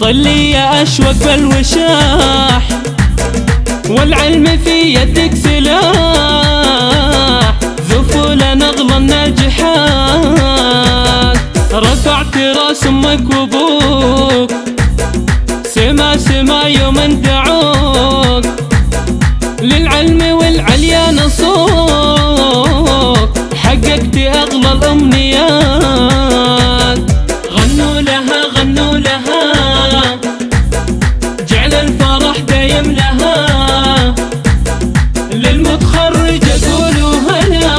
طلي يا أشوق بالوشاح، والعلم في يدك سلاح، ذفول نغل الناجحات. رفعت راس أمك وأبوك، سما سما يوم دعوك، للعلم والعليا نصوك، حققت أغلى الأمنيات. غنوا لها غنوا لها، جعل الفرح دايم لها، للمتخرجة قولوا هلا،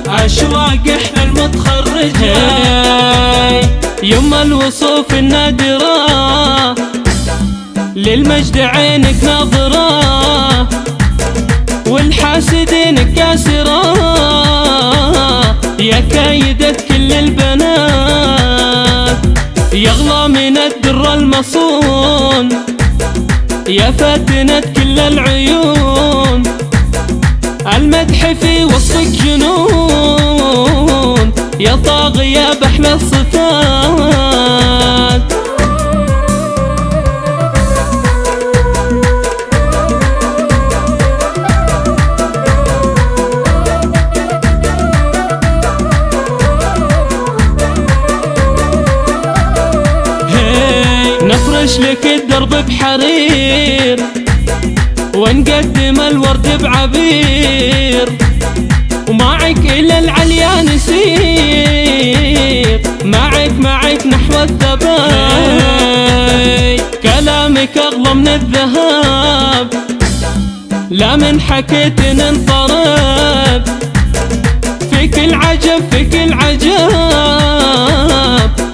عشواق احنا المتخرجة. يوم الوصوف النادرة، للمجد عينك ناظرة، والحاسدين كاسرة، يا كايدة كل البنات، يغلى من الدر المصون، يا فاتنة كل العيون، المدح في وصفك جنون، يا طاغية بأحلى الصفات. نفرش لك الدرب بحرير، ونقدم الورد بعبير، ومعك إلى العليا نسير، معك نحو الثبات. كلامك أغلى من الذهب، لا من حكيت ننطرب، فيك العجب فيك العجب،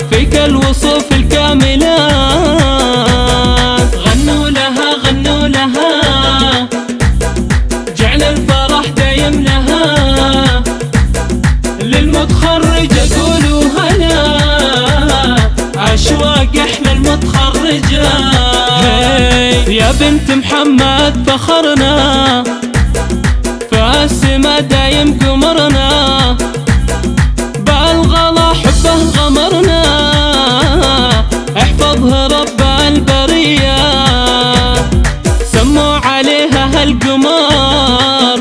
فيك الوصوف الكاملات. غنوا لها غنوا لها، جعل الفرح دايم لها، للمتخرجة قولوا هلا، عشواق احنا المتخرجة. يا بنت محمد فخرنا، فالسما دايم قمرنا، بالغلا حبه غمرنا، احفظها رب البرية. سموا عليها هالقمر،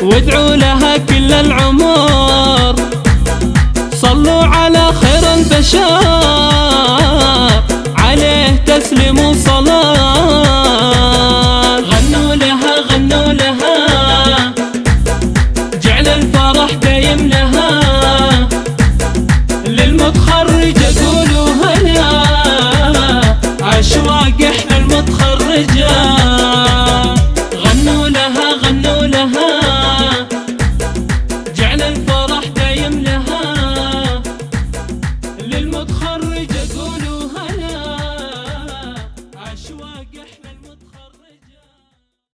وادعوا لها كل العمر، صلوا على خير البشر، عليه تسلموا صلاة.